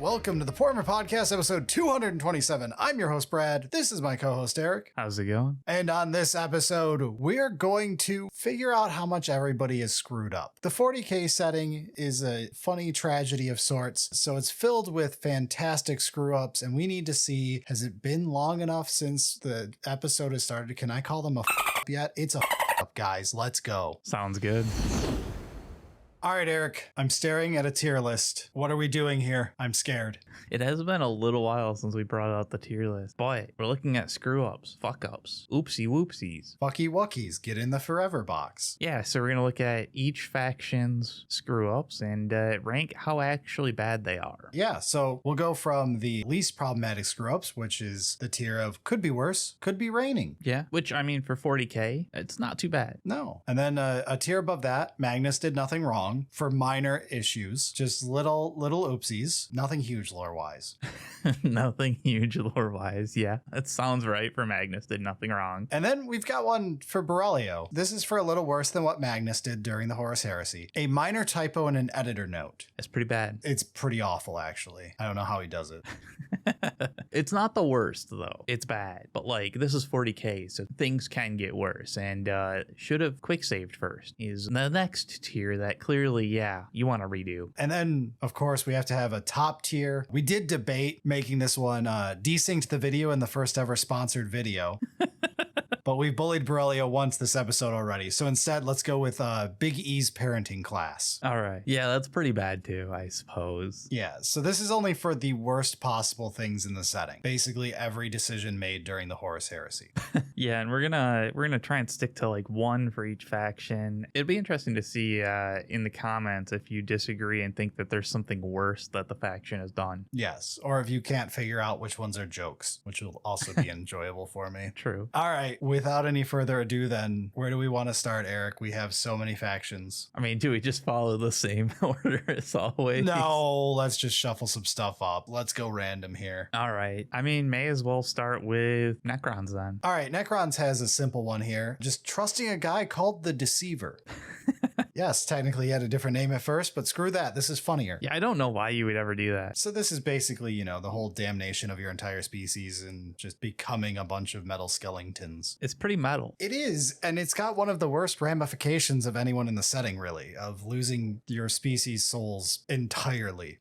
welcome to the Portman Podcast, episode 227. I'm your host, Brad. This is my co-host, Eric. How's it going? And on this episode, we're going to figure out how much everybody is screwed up. The 40k setting is a funny tragedy of sorts, so it's filled with fantastic screw-ups, and we need to see, has it been long enough since the episode has started? Can I call them a f*** yet? It's a f*** guys. Let's go. Sounds good. All right, Eric, I'm staring at a tier list. What are we doing here? I'm scared. It has been a little while since we brought out the tier list, but we're looking at screw-ups, fuck-ups, oopsie whoopsies. Fucky wuckies, get in the forever box. Yeah, so we're going to look at each faction's screw-ups and rank how actually bad they are. Yeah, so we'll go from the least problematic screw-ups, which is the tier of could be worse, could be raining. Yeah, which, I mean, for 40k, it's not too bad. No. And then a tier above that, Magnus did nothing wrong for minor issues, just little oopsies, nothing huge lore-wise. Nothing huge lore-wise, yeah. That sounds right for Magnus did nothing wrong. And then we've got one for Berilio. This is for a little worse than what Magnus did during the Horus Heresy. A minor typo in an editor note. That's pretty bad. It's pretty awful, actually. I don't know how he does it. It's not the worst, though. It's bad. But, like, this is 40k, so things can get worse. And should have quick saved first is the next tier that clearly, yeah, you want to redo. And then, of course, we have to have a top tier. We did debate making this one desynced the video in the first ever sponsored video. But we've bullied Berilio once this episode already. So instead, let's go with Big E's parenting class. All right. Yeah, that's pretty bad too, I suppose. Yeah, so this is only for the worst possible things in the setting. Basically every decision made during the Horus Heresy. Yeah, and we're gonna try and stick to like one for each faction. It'd be interesting to see in the comments if you disagree and think that there's something worse that the faction has done. Yes, or if you can't figure out which ones are jokes, which will also be enjoyable for me. True. All right, without any further ado then, where do we want to start, Eric? We have so many factions. I mean, do we just follow the same order as always? No, let's just shuffle some stuff up. Let's go random here. All right. I mean, may as well start with Necrons then. All right, Necrons has a simple one here. Just trusting a guy called the Deceiver. Yes, technically he had a different name at first, but screw that. This is funnier. Yeah, I don't know why you would ever do that. So this is basically, you know, the whole damnation of your entire species and just becoming a bunch of metal skeletons. It's pretty metal. It is, and it's got one of the worst ramifications of anyone in the setting, really, of losing your species' souls entirely.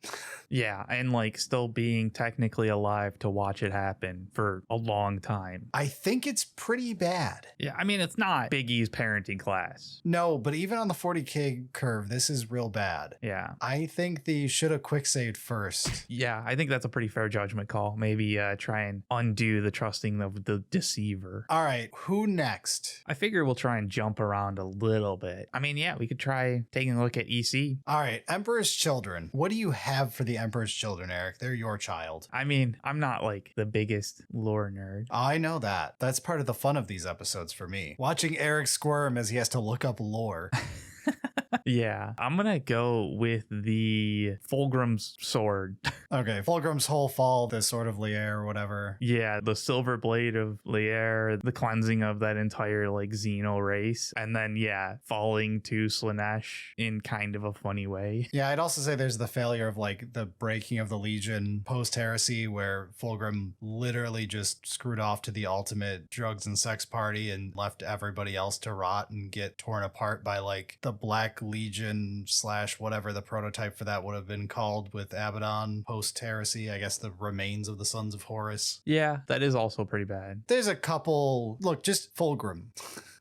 Yeah, and like still being technically alive to watch it happen for a long time. I think it's pretty bad. Yeah, I mean, it's not Big E's parenting class. No, but even on the 40k curve, this is real bad. Yeah. I think they should have quick saved first. Yeah, I think that's a pretty fair judgment call. Maybe try and undo the trusting of the Deceiver. All right, who next? I figure we'll try and jump around a little bit. I mean, yeah, we could try taking a look at EC. All right, Emperor's Children. What do you have for the Emperor's Children, Eric? They're your child. I mean, I'm not like the biggest lore nerd. I know that. That's part of the fun of these episodes for me. Watching Eric squirm as he has to look up lore. Yeah, I'm gonna go with the Fulgrim's sword. Okay, Fulgrim's whole fall, the Sword of Lier or whatever. Yeah, the Silver Blade of Lier, the cleansing of that entire like Xeno race, and then yeah, falling to Slaanesh in kind of a funny way. Yeah, I'd also say there's the failure of like the breaking of the Legion post-heresy, where Fulgrim literally just screwed off to the ultimate drugs and sex party and left everybody else to rot and get torn apart by like the Black Legion / whatever the prototype for that would have been called with Abaddon post-heresy. I guess the remains of the Sons of Horus. Yeah, that is also pretty bad. There's a couple. Look, just Fulgrim.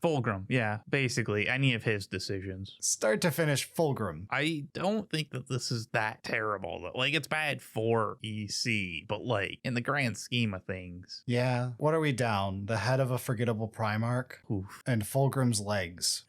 Fulgrim, yeah, basically any of his decisions. Start to finish, Fulgrim. I don't think that this is that terrible, though. Like, it's bad for EC, but like in the grand scheme of things. Yeah. What are we down? The head of a forgettable Primarch? Oof. And Fulgrim's legs.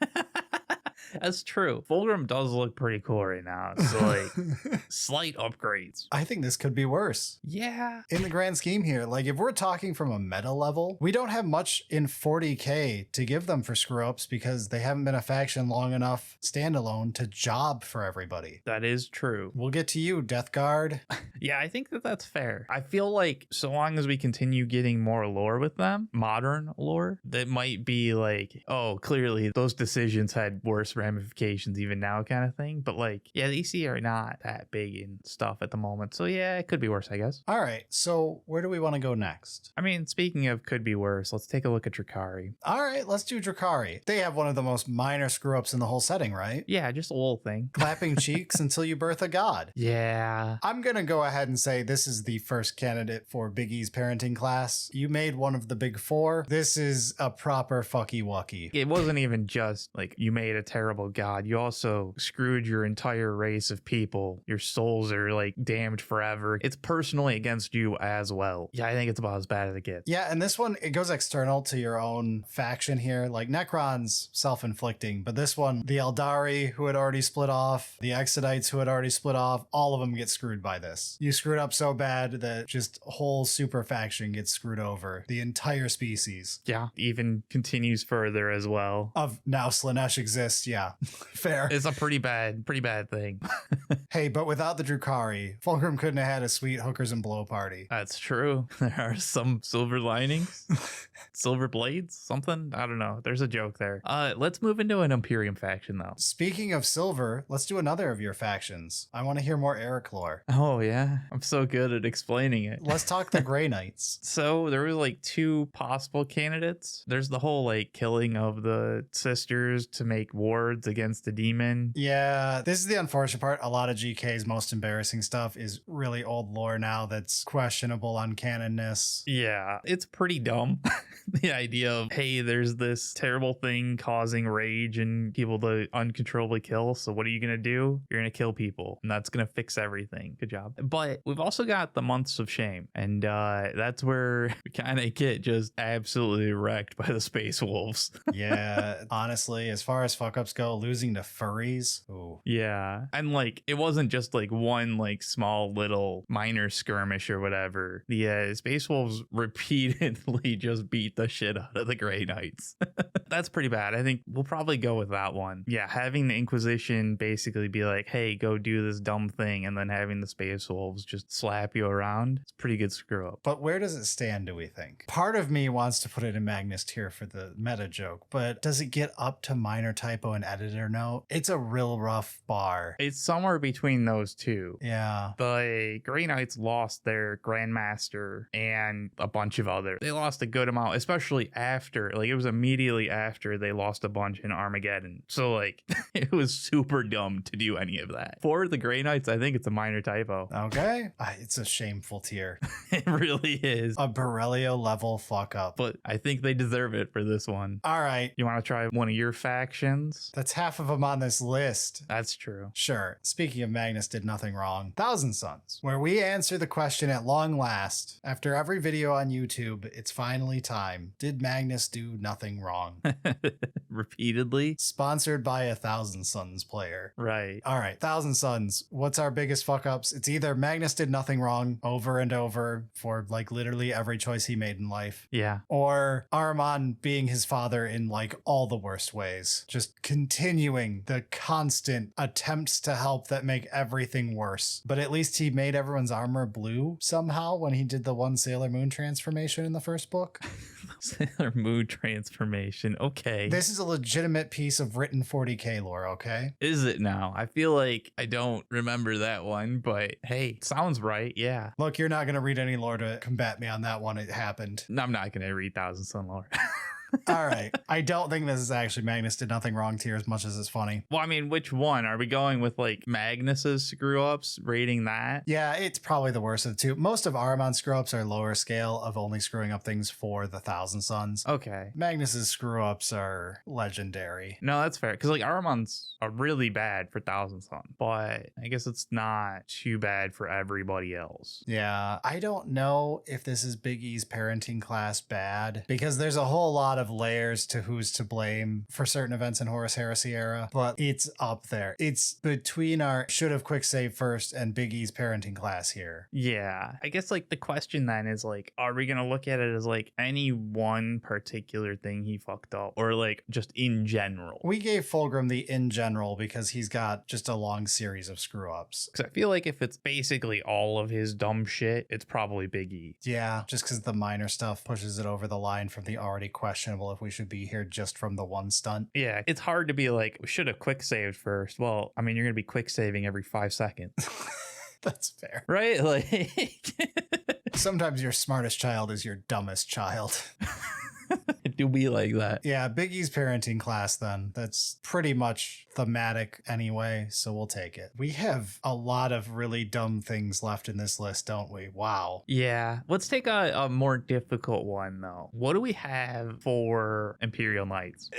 That's true. Fulgrim does look pretty cool right now. So, like, slight upgrades. I think this could be worse. Yeah. In the grand scheme here, like, if we're talking from a meta level, we don't have much in 40k to give them for screw-ups because they haven't been a faction long enough standalone to job for everybody. That is true. We'll get to you, Death Guard. Yeah, I think that that's fair. I feel like so long as we continue getting more lore with them, modern lore, that might be like, oh, clearly those decisions had worse ramifications even now kind of thing. But like, yeah, the EC are not that big in stuff at the moment. So yeah, it could be worse, I guess. All right, so where do we want to go next? I mean, speaking of could be worse, let's take a look at Drukhari. All right, let's do Drukhari. They have one of the most minor screw-ups in the whole setting, right? Yeah, just a little thing. Clapping cheeks until you birth a god. Yeah. I'm going to go ahead and say this is the first candidate for Big E's parenting class. You made one of the big four. This is a proper fucky wucky. It wasn't even just like you made a terrible god. You also screwed your entire race of people. Your souls are like damned forever. It's personally against you as well. Yeah, I think it's about as bad as it gets. Yeah, and this one, it goes external to your own faction here. Like Necrons, self-inflicting, but this one, the Aeldari, who had already split off, the Exodites, who had already split off, all of them get screwed by this. You screwed up so bad that just whole super faction gets screwed over. The entire species. Yeah, even continues further as well. Of now Slaanesh exists, yeah. Fair. It's a pretty bad thing. Hey, but without the Drukhari, Fulgrim couldn't have had a sweet hookers and blow party. That's true. There are some silver linings. Silver blades? Something? I don't know. There's a joke there. Let's move into an Imperium faction though. Speaking of silver, let's do another of your factions. I want to hear more Eric lore. Oh yeah, I'm so good at explaining it. Let's talk the Grey Knights. So there was like two possible candidates. There's the whole like killing of the sisters to make wards against the demon. Yeah, this is the unfortunate part. A lot of GK's most embarrassing stuff is really old lore now that's questionable on canonness. Yeah, it's pretty dumb. The idea of, hey, there's this terrible thing causing rage and people to uncontrollably kill. So what are you going to do? You're going to kill people and that's going to fix everything. Good job. But we've also got the months of shame. And that's where we kind of get just absolutely wrecked by the space wolves. Yeah, honestly, as far as fuck ups go, losing to furries. Ooh. Yeah. And like, it wasn't just like one like small little minor skirmish or whatever. The space wolves repeatedly just beat the shit out of the Grey Knights. That's pretty bad. I think we'll probably go with that one. Yeah, having the Inquisition basically be like, hey, go do this dumb thing, and then having the Space Wolves just slap you around. It's a pretty good screw up. But where does it stand, do we think? Part of me wants to put it in Magnus tier for the meta joke, but does it get up to minor typo and editor note? It's a real rough bar. It's somewhere between those two. Yeah. The Grey Knights lost their Grandmaster and a bunch of other. They lost a good amount, especially after, like it was immediately after they lost a bunch in Armageddon. So like it was super dumb to do any of that. For the Grey Knights, I think it's a minor typo. Okay. It's a shameful tier. It really is. A Berilio level fuck up. But I think they deserve it for this one. All right. You want to try one of your factions? That's half of them on this list. That's true. Sure. Speaking of Magnus did nothing wrong. Thousand Sons, where we answer the question at long last. After every video on YouTube, it's finally time. Did Magnus do nothing wrong? Repeatedly? Sponsored by a Thousand Sons player. Right. All right. Thousand Sons. What's our biggest fuck ups? It's either Magnus did nothing wrong over and over for like literally every choice he made in life. Yeah. Or Ahriman being his father in like all the worst ways. Just continuing the constant attempts to help that make everything worse. But at least he made everyone's armor blue somehow when he did the one Sailor Moon transformation in the first book. Sailor Moon transformation. Okay. This is a legitimate piece of written 40k lore, okay? Is it now? I feel like I don't remember that one, but hey, sounds right. Yeah. Look, you're not going to read any lore to combat me on that one. It happened. No, I'm not going to read Thousand Sun lore. All right. I don't think this is actually Magnus did nothing wrong tier as much as it's funny. Well, I mean, which one? Are we going with like Magnus's screw ups, rating that? Yeah, it's probably the worst of the two. Most of Ahriman's screw ups are lower scale of only screwing up things for the Thousand Sons. Okay. Magnus's screw ups are legendary. No, that's fair. Because like Ahriman's are really bad for Thousand Sun, but I guess it's not too bad for everybody else. Yeah, I don't know if this is Big E's parenting class bad because there's a whole lot of layers to who's to blame for certain events in Horus Heresy era, but it's up there. It's between our should have quick save first and Big E's parenting class here. Yeah, I guess like the question then is like, are we gonna look at it as like any one particular thing he fucked up or like just in general? We gave Fulgrim the in general because he's got just a long series of screw ups. Because I feel like if it's basically all of his dumb shit, it's probably Big E. Yeah, just because the minor stuff pushes it over the line from the already questionable questionable if we should be here just from the one stunt. Yeah, it's hard to be like, we should have quick saved first. Well, I mean, you're going to be quick saving every 5 seconds. That's fair. Right? Like, sometimes your smartest child is your dumbest child. do we like that? Yeah, Biggie's parenting class then. That's pretty much thematic anyway, so we'll take it. We have a lot of really dumb things left in this list, don't we? Wow. Yeah. Let's take a more difficult one, though. What do we have for Imperial Knights?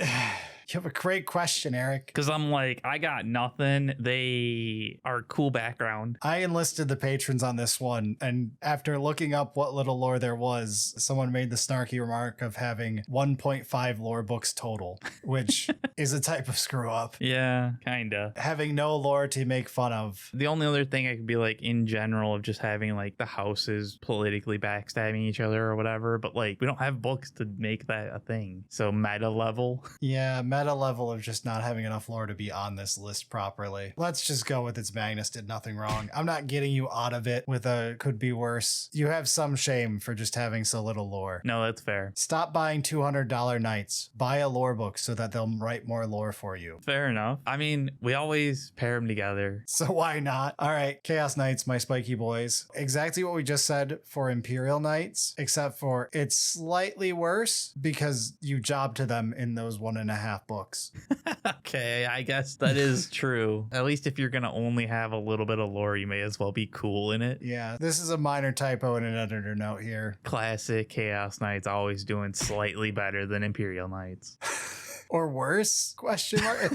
You have a great question, Eric. Because I'm like, I got nothing. They are cool background. I enlisted the patrons on this one, and after looking up what little lore there was, someone made the snarky remark of having 1.5 lore books total, which is a type of screw up. Yeah, kinda. Having no lore to make fun of. The only other thing I could be like in general of just having like the houses politically backstabbing each other or whatever, but like we don't have books to make that a thing. So meta level. Yeah, meta level of just not having enough lore to be on this list properly. Let's just go with its Magnus did nothing wrong. I'm not getting you out of it with a could be worse. You have some shame for just having so little lore. No, that's fair. Stop buying $200 knights. Buy a lore book so that they'll write more lore for you. Fair enough. I mean, we always pair them together. So why not? All right, Chaos Knights, my spiky boys. Exactly what we just said for Imperial Knights, except for it's slightly worse because you job to them in those 1.5 books. Okay, I guess that is true. At least if you're going to only have a little bit of lore, you may as well be cool in it. Yeah, this is a minor typo in an editor note here. Classic Chaos Knights always doing slightly better than Imperial Knights. Or worse? Question mark.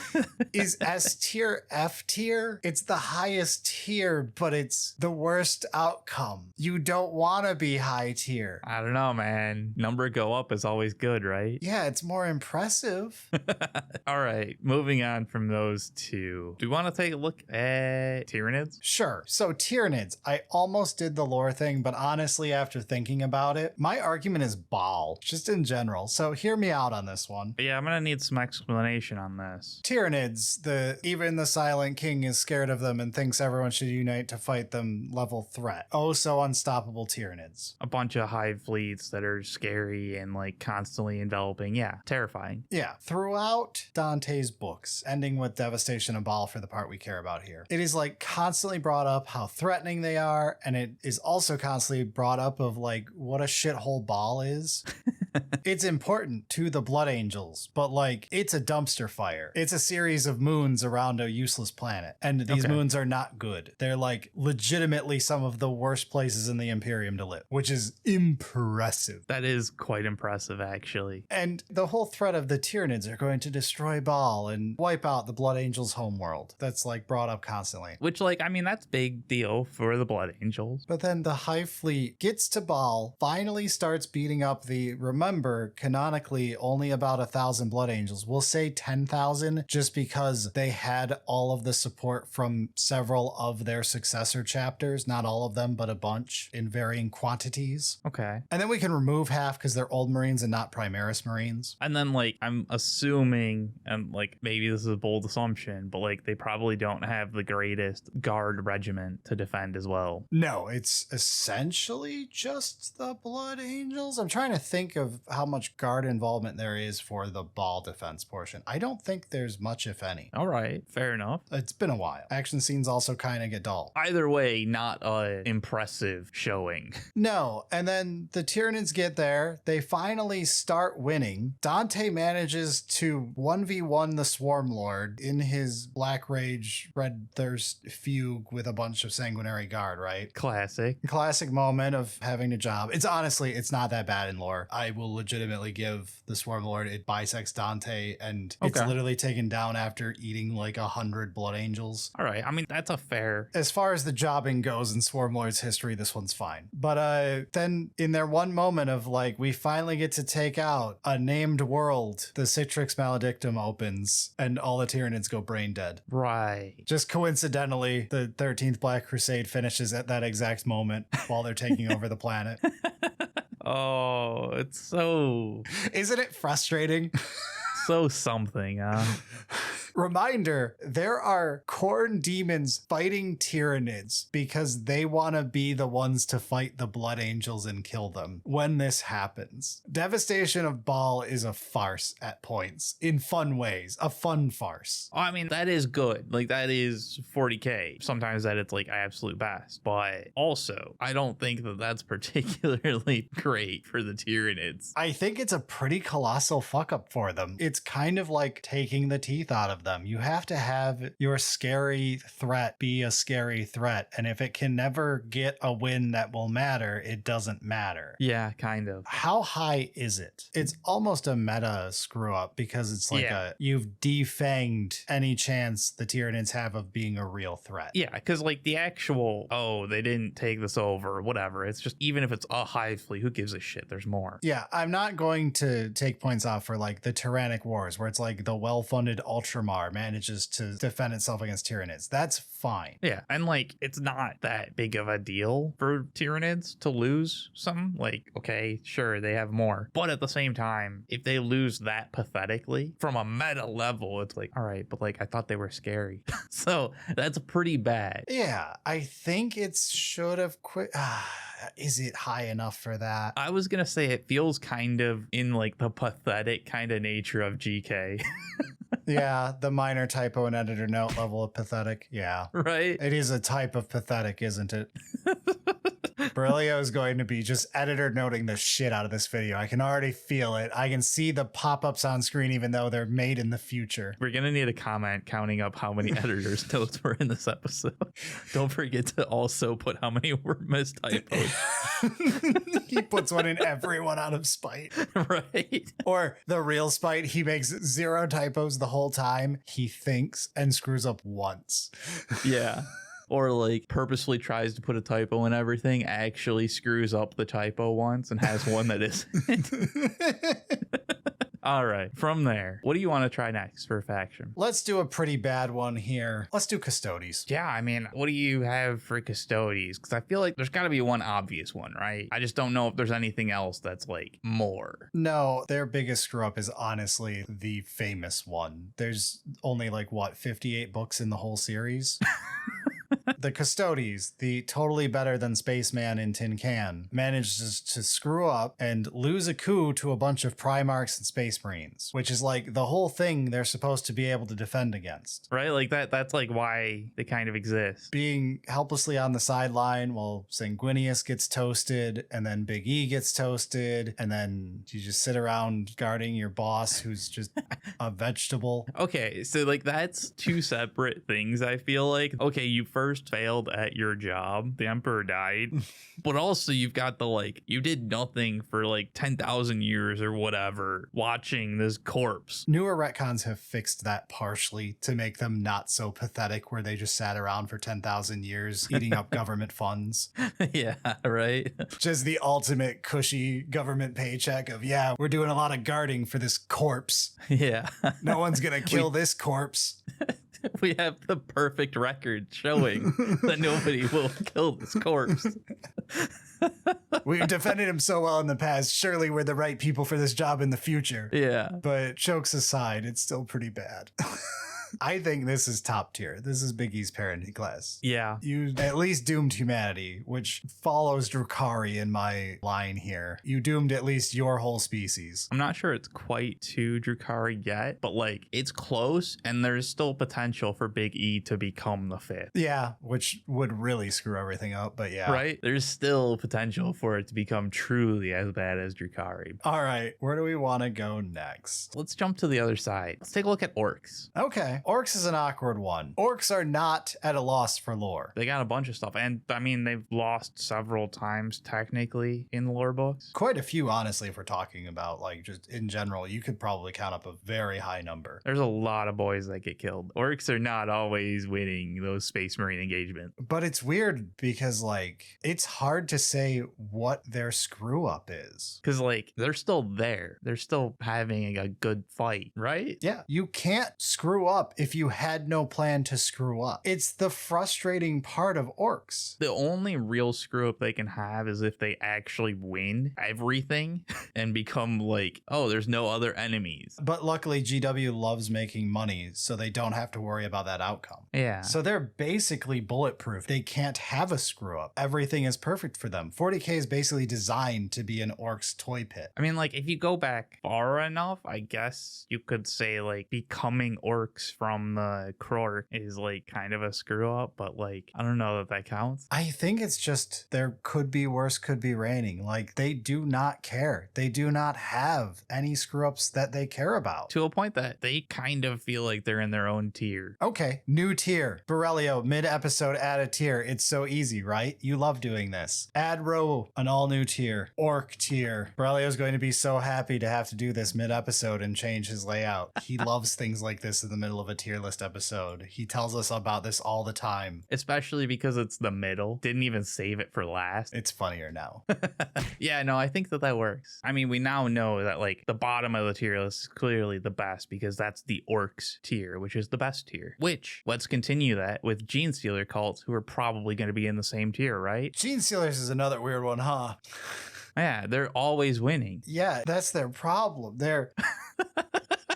Is S tier F tier? It's the highest tier, but it's the worst outcome. You don't want to be high tier. I don't know, man. Number go up is always good, right? Yeah, it's more impressive. All right, moving on from those two. Do we want to take a look at Tyranids? Sure. So Tyranids, I almost did the lore thing, but honestly, after thinking about it, my argument is Baal, just in general. So hear me out on this one. Yeah, I'm gonna need some explanation on this. Tyranids, even the Silent King is scared of them and thinks everyone should unite to fight them level threat. Oh, so unstoppable Tyranids. A bunch of hive fleets that are scary and like constantly enveloping. Yeah, terrifying. Yeah, throughout Dante's books, ending with Devastation of Baal for the part we care about here, it is like constantly brought up how threatening they are, and it is also constantly brought up of like what a shithole Baal is. It's important to the Blood Angels, but like it's a dumpster fire. It's a series of moons around a useless planet, and these moons are not good. They're like legitimately some of the worst places in the Imperium to live, which is impressive. That is quite impressive, actually. And the whole threat of the Tyranids are going to destroy Baal and wipe out the Blood Angels' homeworld. That's like brought up constantly. Which, like, I mean, that's big deal for the Blood Angels. But then the Hive Fleet gets to Baal, finally starts beating up remember, canonically only about 1,000 Blood Angels. We'll say 10,000 just because they had all of the support from several of their successor chapters. Not all of them, but a bunch in varying quantities. Okay. And then we can remove half because they're old Marines and not Primaris Marines. And then, like, I'm assuming, and like, maybe this is a bold assumption, but like, they probably don't have the greatest guard regiment to defend as well. No, it's essentially just the Blood Angels. I'm trying to think of how much guard involvement there is for the Baal defense portion. I don't think there's much, if any. All right, fair enough. It's been a while. Action scenes also kind of get dull. Either way, not a impressive showing. No, and then the Tyranids get there. They finally start winning. Dante manages to 1v1 the Swarm Lord in his Black Rage Red Thirst fugue with a bunch of Sanguinary Guard, right? Classic moment of having a job. It's honestly, it's not that bad in lore. I will legitimately give the Swarm Lord, it bisects Dante, and it's literally taken down after eating like 100 Blood Angels. All right, I mean, that's a fair... As far as the jobbing goes in Swarm Lord's history, this one's fine. But then in their one moment of like, we finally get to take out a named world, the Citrix Maledictum opens and all the Tyranids go brain dead. Right. Just coincidentally, the 13th Black Crusade finishes at that exact moment while they're taking over the planet. Oh, it's so... Isn't it frustrating? So something, Reminder, there are Khorne demons fighting Tyranids because they want to be the ones to fight the Blood Angels and kill them when this happens. Devastation of Baal is a farce at points, in fun ways, a fun farce. I mean, that is good. Like, that is 40k. Sometimes that it's like absolute best. But also, I don't think that that's particularly great for the Tyranids. I think it's a pretty colossal fuck up for them. It's kind of like taking the teeth out of them. You have to have your scary threat be a scary threat. And if it can never get a win that will matter, it doesn't matter. Yeah, kind of. How high is it? It's almost a meta screw up because it's like you've defanged any chance the Tyranids have of being a real threat. Yeah, because like the actual, oh, they didn't take this over, whatever. It's just, even if it's a hive fleet, who gives a shit? There's more. Yeah, I'm not going to take points off for like the Tyrannic Wars where it's like the well-funded Ultramar manages to defend itself against Tyranids. That's fine. Yeah, and like it's not that big of a deal for Tyranids to lose some. Like, okay, sure, they have more. But at the same time, if they lose that pathetically from a meta level, it's like, all right, but like I thought they were scary. So that's pretty bad. Yeah, I think it should have quit. Is it high enough for that? I was gonna say it feels kind of in like the pathetic kind of nature of GK. Yeah, the minor typo and editor note level of pathetic. Yeah. Right? It is a type of pathetic, isn't it? Berilio is going to be just editor noting the shit out of this video. I can already feel it. I can see the pop-ups on screen even though they're made in the future. We're going to need a comment counting up how many editor's notes were in this episode. Don't forget to also put how many were mistypos. He puts one in everyone out of spite. Right? Or the real spite, he makes 0 typos the whole time. He thinks and screws up once. Yeah. Or like purposely tries to put a typo in everything, actually screws up the typo once and has one that isn't. All right. From there, what do you want to try next for a faction? Let's do a pretty bad one here. Let's do Custodes. Yeah, I mean, what do you have for Custodes? Because I feel like there's got to be one obvious one, right? I just don't know if there's anything else that's like more. No, their biggest screw up is honestly the famous one. There's only like, what, 58 books in the whole series? The Custodes, the totally better than Spaceman in Tin Can, manages to screw up and lose a coup to a bunch of Primarchs and Space Marines, which is like the whole thing they're supposed to be able to defend against. Right? Like that's like why they kind of exist. Being helplessly on the sideline while Sanguinius gets toasted, and then Big E gets toasted, and then you just sit around guarding your boss who's just a vegetable. Okay, so like that's two separate things, I feel like. Okay, you first failed at your job, the Emperor died, but also you've got the like, you did nothing for like 10,000 years or whatever, watching this corpse. Newer retcons have fixed that partially to make them not so pathetic, where they just sat around for 10,000 years eating up government funds. Yeah, right? Just the ultimate cushy government paycheck of, yeah, we're doing a lot of guarding for this corpse. Yeah. No one's gonna kill this corpse. We have the perfect record showing that nobody will kill this corpse. We've defended him so well in the past. Surely we're the right people for this job in the future. Yeah. But jokes aside, it's still pretty bad. I think this is top tier. This is Big E's parenting class. Yeah. You at least doomed humanity, which follows Drukhari in my line here. You doomed at least your whole species. I'm not sure it's quite to Drukhari yet, but like it's close, and there's still potential for Big E to become the 5th. Yeah, which would really screw everything up, but yeah. Right? There's still potential for it to become truly as bad as Drukhari. All right, where do we want to go next? Let's jump to the other side. Let's take a look at Orks. Okay. Orks is an awkward one. Orks are not at a loss for lore. They got a bunch of stuff, and I mean, they've lost several times technically in the lore books. Quite a few, honestly, if we're talking about like just in general. You could probably count up a very high number. There's a lot of boys that get killed. Orks are not always winning those Space Marine engagements. But it's weird because like it's hard to say what their screw up is. Because like they're still there. They're still having a good fight, right? Yeah, you can't screw up up if you had no plan to screw up. It's the frustrating part of orcs. The only real screw up they can have is if they actually win everything and become like, oh, there's no other enemies. But luckily, GW loves making money, so they don't have to worry about that outcome. Yeah. So they're basically bulletproof. They can't have a screw up. Everything is perfect for them. 40K is basically designed to be an orc's toy pit. I mean, like, if you go back far enough, I guess you could say, like, becoming orcs from the Krork is, like, kind of a screw up, but, like, I don't know that counts. I think it's just there could be worse, could be raining. Like, they do not care. They do not have any screw ups that they care about. To a point that they kind of feel like they're in their own tier. Okay, new tier. Berilio, mid-episode, add a tier. It's so easy, right? You love doing this. Add row, an all-new tier. Orc tier. Berilio's going to be so happy to have to do this mid-episode and change his layout. He loves things like this in the middle of a tier list episode. He tells us about this all the time. Especially because it's the middle. Didn't even save it for last. It's funnier now. Yeah, no, I think that works. I mean, we now know that, like, the bottom of the tier list is clearly the best because that's the Orcs tier, which is the best tier. Which, let's continue that with Genestealer Cults, who are probably going to be in the same tier, right? Genestealers is another weird one, huh? Yeah, they're always winning. Yeah, that's their problem. They're...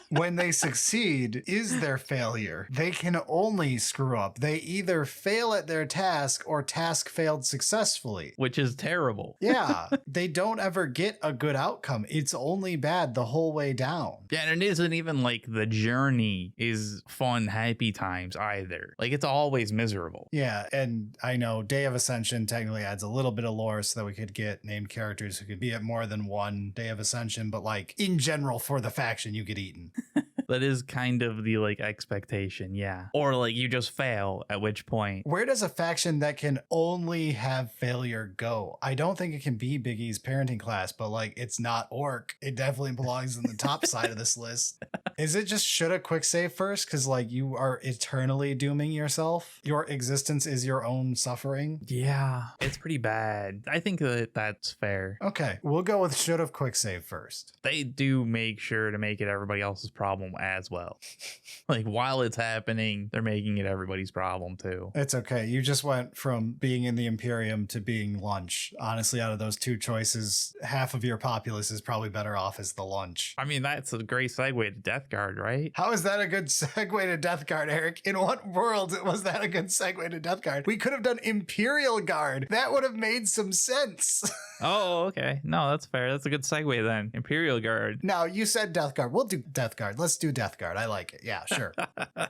When they succeed is their failure. They can only screw up. They either fail at their task or task failed successfully. Which is terrible. Yeah, they don't ever get a good outcome. It's only bad the whole way down. Yeah, and it isn't even like the journey is fun, happy times either. Like, it's always miserable. Yeah, and I know Day of Ascension technically adds a little bit of lore so that we could get named characters who could be at more than one Day of Ascension, but like in general for the faction you get eaten. That is kind of the, like, expectation, yeah. Or, like, you just fail, at which point. Where does a faction that can only have failure go? I don't think it can be Big E's parenting class, but, like, it's not Orc. It definitely belongs in the top side of this list. Is it just should a quick save first? Because, like, you are eternally dooming yourself? Your existence is your own suffering? Yeah, it's pretty bad. I think that that's fair. Okay, we'll go with should have quick save first. They do make sure to make it everybody else's problem as well. Like, while it's happening, they're making it everybody's problem too. It's okay. You just went from being in the Imperium to being lunch. Honestly, out of those two choices, half of your populace is probably better off as the lunch. I mean, that's a great segue to Death Guard, right? How is that a good segue to Death Guard, Eric? In what world was that a good segue to Death Guard? We could have done Imperial Guard. That would have made some sense. Oh, okay. No, that's fair. That's a good segue then. Imperial Guard. Now, you said Death Guard. We'll do Death Guard. Let's do Death Guard. I like it. Yeah, sure.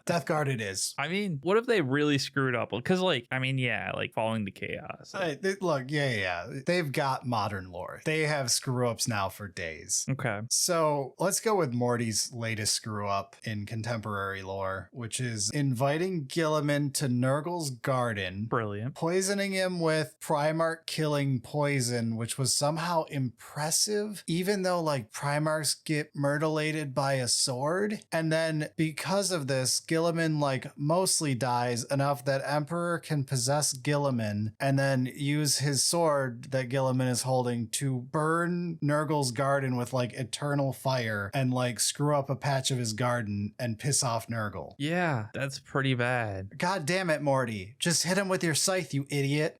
Death Guard it is. I mean, what if they really screwed up? Because, like, I mean, yeah, like falling to chaos. Look, yeah. They've got modern lore. They have screw ups now for days. Okay. So let's go with Morty's latest screw up in contemporary lore, which is inviting Gilliman to Nurgle's garden. Brilliant. Poisoning him with Primarch killing poison, which was somehow impressive, even though like Primarchs get myrtleated by a sword. And then because of this, Gilliman like mostly dies enough that Emperor can possess Gilliman and then use his sword that Gilliman is holding to burn Nurgle's garden with like eternal fire and like screw up a patch of his garden and piss off Nurgle. Yeah, that's pretty bad. God damn it, Morty. Just hit him with your scythe, you idiot.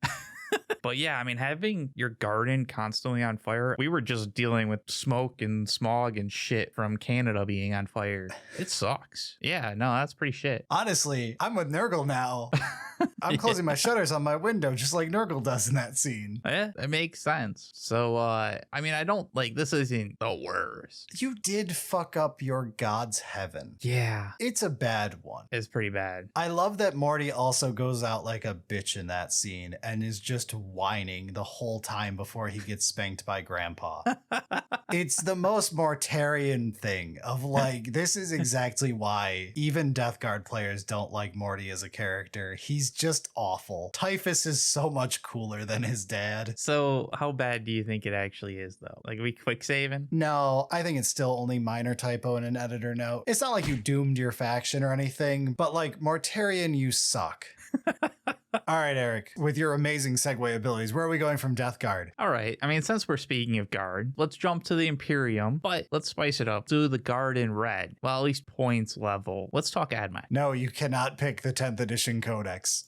But yeah, I mean, having your garden constantly on fire, we were just dealing with smoke and smog and shit from Canada being on fire. It sucks. Yeah, no, that's pretty shit. Honestly, I'm with Nurgle now. I'm closing my shutters on my window just like Nurgle does in that scene. Yeah, it makes sense. So, I mean, I don't, like, this isn't the worst. You did fuck up your god's heaven. Yeah. It's a bad one. It's pretty bad. I love that Morty also goes out like a bitch in that scene and is just whining the whole time before he gets spanked by Grandpa. It's the most Mortarian thing of like, this is exactly why even Death Guard players don't like Morty as a character. He's just awful. Typhus is so much cooler than his dad. So how bad do you think it actually is though? Like, we quick saving? No, I think it's still only minor typo in an editor note. It's not like you doomed your faction or anything, but like Mortarian, you suck. All right, Eric, with your amazing segue abilities, where are we going from Death Guard? All right. I mean, since we're speaking of guard, let's jump to the Imperium, but let's spice it up. Do the guard in red. Well, at least points level. Let's talk AdMech. No, you cannot pick the 10th edition codex.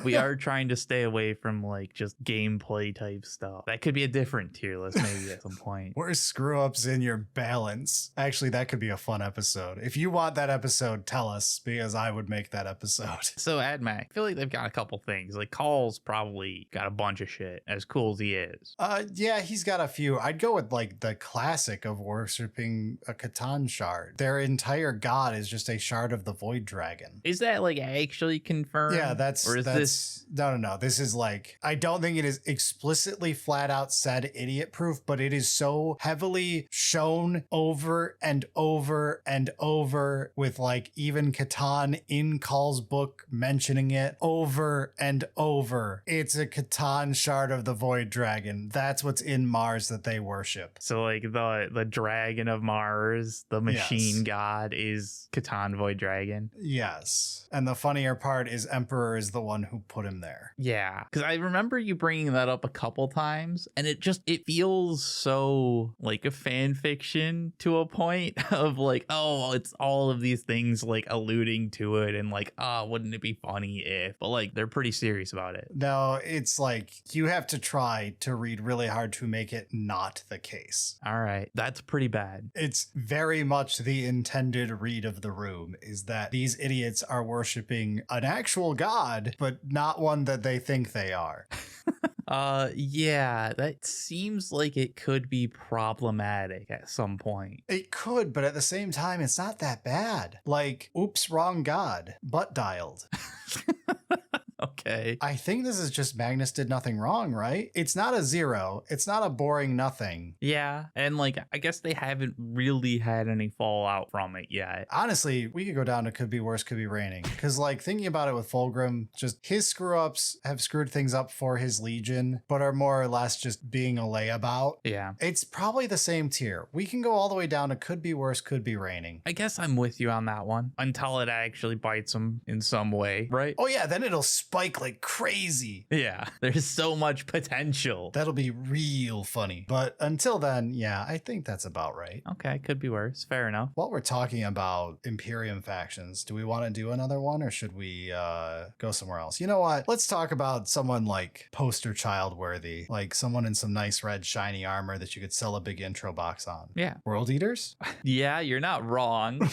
We are trying to stay away from like just gameplay type stuff. That could be a different tier list maybe at some point. Where's screw ups in your balance? Actually, that could be a fun episode. If you want that episode, tell us, because I would make that episode. So AdMech, I feel like they've got a couple things. Like Call's probably got a bunch of shit, as cool as he is. Yeah, he's got a few. I'd go with like the classic of worshiping a Catan shard. Their entire god is just a shard of the Void Dragon. Is that like actually confirmed? Yeah, that's this? No. This is like, I don't think it is explicitly flat out said idiot proof, but it is so heavily shown over and over and over, with like even Catan in Call's book mentioning it over and over. It's a Catan shard of the Void Dragon. That's what's in Mars that they worship. So like the dragon of Mars, the machine god, is Catan Void Dragon. Yes. And the funnier part is Emperor is the one who put him there. Yeah, because I remember you bringing that up a couple times, and it feels so like a fan fiction to a point of like, oh, it's all of these things like alluding to it, and like, wouldn't it be funny if? But like, they're pretty serious about it. No, it's like you have to try to read really hard to make it not the case. All right, that's pretty bad. It's very much the intended read of the room, is that these idiots are worshiping an actual god, but not one that they think they are. Yeah, that seems like it could be problematic at some point. It could, but at the same time, it's not that bad. Like, oops, wrong god, butt dialed. Okay. I think this is just Magnus did nothing wrong, right? It's not a 0. It's not a boring nothing. Yeah, and like, I guess they haven't really had any fallout from it yet. Honestly, we could go down to could be worse, could be raining. Because like thinking about it with Fulgrim, just his screw ups have screwed things up for his Legion, but are more or less just being a layabout. Yeah. It's probably the same tier. We can go all the way down to could be worse, could be raining. I guess I'm with you on that one until it actually bites them in some way, right? Oh yeah, then it'll spike like crazy. Yeah, there's so much potential. That'll be real funny. But until then, yeah, I think that's about right. Okay, could be worse. Fair enough. While we're talking about Imperium factions, do we want to do another one, or should we go somewhere else? You know what? Let's talk about someone like poster child worthy, like someone in some nice red shiny armor that you could sell a big intro box on. Yeah. World Eaters? Yeah, you're not wrong.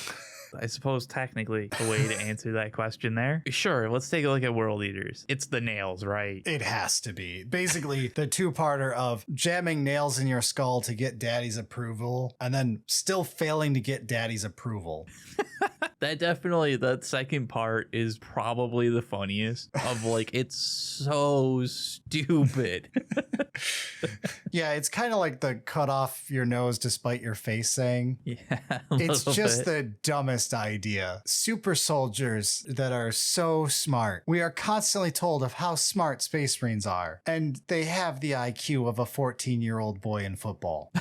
I suppose technically a way to answer that question there. Sure, let's take a look at World Eaters. It's the nails, right? It has to be. Basically, the two-parter of jamming nails in your skull to get daddy's approval, and then still failing to get daddy's approval. That second part is probably the funniest of like, it's so stupid. Yeah, it's kind of like the cut off your nose to spite your face saying. Yeah, it's just the dumbest idea. Super soldiers that are so smart. We are constantly told of how smart Space Marines are, and they have the IQ of a 14-year-old boy in football.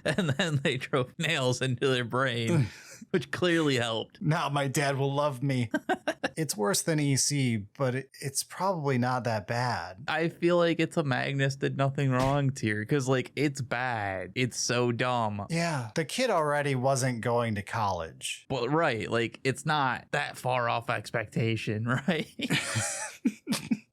And then they drove nails into their brain, which clearly helped. Now my dad will love me. It's worse than EC, but it's probably not that bad. I feel like it's a Magnus did nothing wrong tier, because like, it's bad. It's so dumb. Yeah, the kid already wasn't going to college. Well, right, like, it's not that far off expectation, right?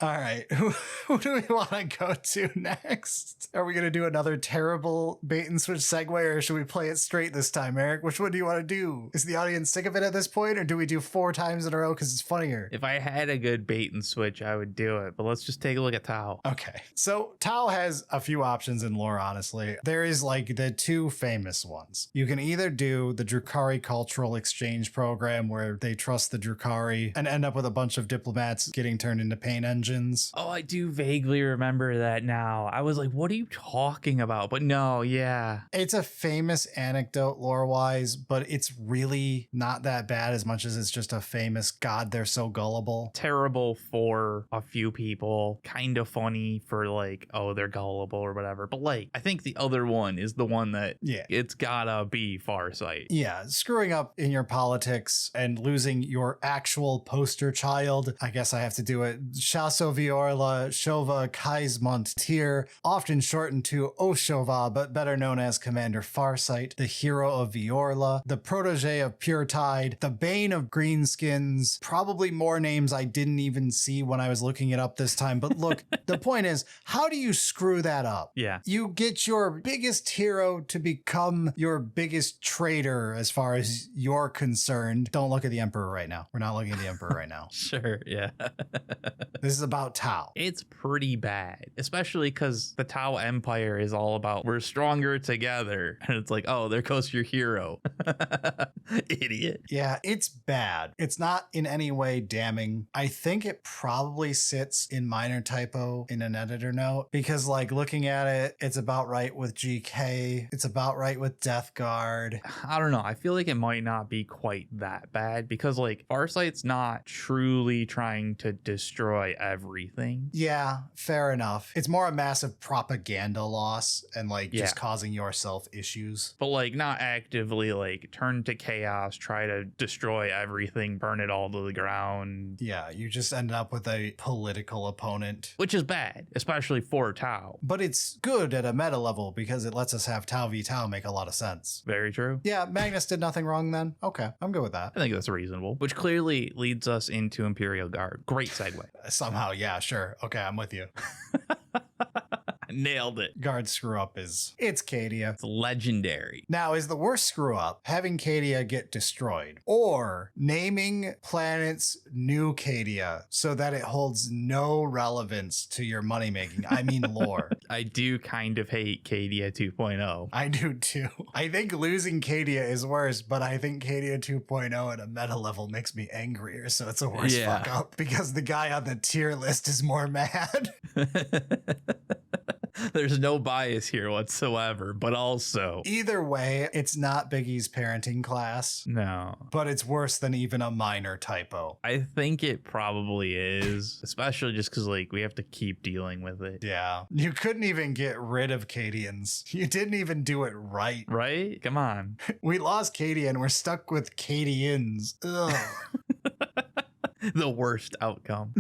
All right, who do we want to go to next? Are we going to do another terrible bait and switch segue, or should we play it straight this time, Eric? Which one do you want to do? Is the audience sick of it at this point, or do we do 4 times in a row because it's funnier? If I had a good bait and switch, I would do it, but let's just take a look at Tau. Okay, so Tau has a few options in lore, honestly. There is like the 2 famous ones. You can either do the Drukhari cultural exchange program where they trust the Drukhari and end up with a bunch of diplomats getting turned into paint engines, dungeons. Oh, I do vaguely remember that now. I was like, what are you talking about? But no, yeah. It's a famous anecdote lore-wise, but it's really not that bad as much as it's just a famous God, they're so gullible. Terrible for a few people, kind of funny for like, oh, they're gullible or whatever. But like, I think the other one is the one that it's gotta be Farsight. Yeah, screwing up in your politics and losing your actual poster child. I guess I have to do it. Shaso Viorla Shova Kaismont Tyr, often shortened to Oshova, but better known as Commander Farsight, the hero of Viorla, the protege of Pure Tide, the bane of Greenskins, probably more names I didn't even see when I was looking it up this time. But look, the point is, how do you screw that up? Yeah. You get your biggest hero to become your biggest traitor as far as you're concerned. Don't look at the Emperor right now. We're not looking at the Emperor right now. Sure, yeah. This is about Tau. It's pretty bad, especially because the Tau Empire is all about we're stronger together. And it's like, oh, there goes your hero. Idiot. Yeah, it's bad. It's not in any way damning. I think it probably sits in minor typo in an editor note because, like, looking at it, it's about right with GK. It's about right with Death Guard. I don't know. I feel like it might not be quite that bad because, like, Farsight's not truly trying to destroy everything. Yeah, fair enough. It's more a massive propaganda loss and, like, just causing yourself issues. But, like, not actively, like, turn to chaos, try to destroy everything, burn it all to the ground. Yeah, you just end up with a political opponent. Which is bad, especially for Tau. But it's good at a meta level because it lets us have Tau v Tau make a lot of sense. Very true. Yeah, Magnus did nothing wrong then. Okay, I'm good with that. I think that's reasonable. Which clearly leads us into Imperial Guard. Great segue. Somehow, yeah, sure. Okay, I'm with you. Nailed it. Guard screw up it's Cadia. It's legendary. Now, is the worst screw up having Cadia get destroyed or naming planets New Cadia so that it holds no relevance to your money making? I mean lore. I do kind of hate Cadia 2.0. I do too. I think losing Cadia is worse, but I think Cadia 2.0 at a meta level makes me angrier, so it's a worse fuck up because the guy on the tier list is more mad. There's no bias here whatsoever, but also... Either way, it's not Biggie's parenting class. No. But it's worse than even a minor typo. I think it probably is, especially just because, like, we have to keep dealing with it. Yeah. You couldn't even get rid of Cadians. You didn't even do it right. Right? Come on. We lost Cadia and we're stuck with Cadians. Ugh. The worst outcome.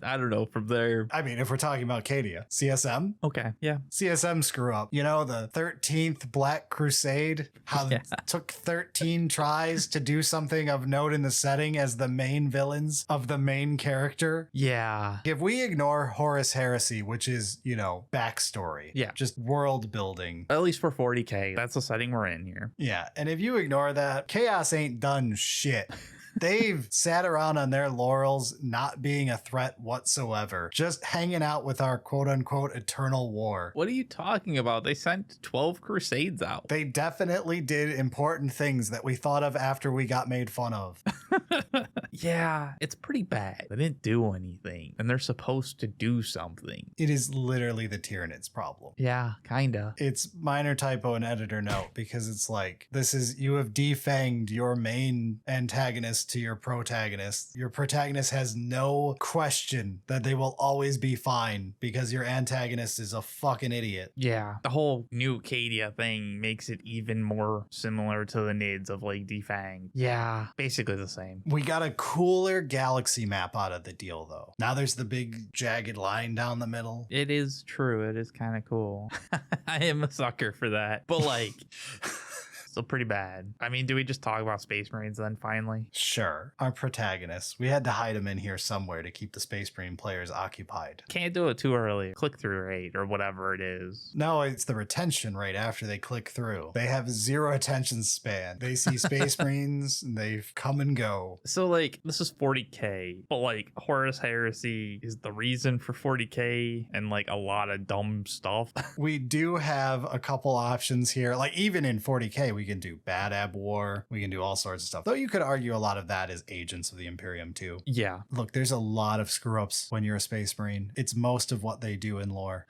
I don't know from there. I mean, if we're talking about Cadia, CSM? Okay, yeah. CSM screw up. You know, the 13th Black Crusade? How it took 13 tries to do something of note in the setting as the main villains of the main character? Yeah. If we ignore Horus Heresy, which is, you know, backstory. Yeah. Just world building. At least for 40k. That's the setting we're in here. Yeah. And if you ignore that, Chaos ain't done shit. They've sat around on their laurels, not being a threat whatsoever, just hanging out with our quote-unquote eternal war. What are you talking about? They sent 12 crusades out. They definitely did important things that we thought of after we got made fun of. Yeah, it's pretty bad. They didn't do anything, and they're supposed to do something. It is literally the Tyranids problem. Yeah, kinda. It's minor typo and editor note because it's like, you have defanged your main antagonist to your protagonist. Your protagonist has no question that they will always be fine because your antagonist is a fucking idiot. Yeah, the whole new Cadia thing makes it even more similar to the Nids of like defang. Yeah, basically the same. We got a cooler galaxy map out of the deal though. Now there's the big jagged line down the middle. It is true. It is kind of cool. I am a sucker for that. But like... Still pretty bad. I mean, do we just talk about Space Marines then finally? Sure. Our protagonists. We had to hide them in here somewhere to keep the Space Marine players occupied. Can't do it too early. Click-through rate or whatever it is. No, it's the retention rate after they click through. They have zero attention span. They see Space Marines and they come and go. So like, this is 40k, but like Horus Heresy is the reason for 40k and like a lot of dumb stuff. We do have a couple options here. Like even in 40k, we We can do bad ab war. We can do all sorts of stuff. Though you could argue a lot of that is agents of the Imperium too. Yeah. Look, there's a lot of screw-ups when you're a Space Marine. It's most of what they do in lore.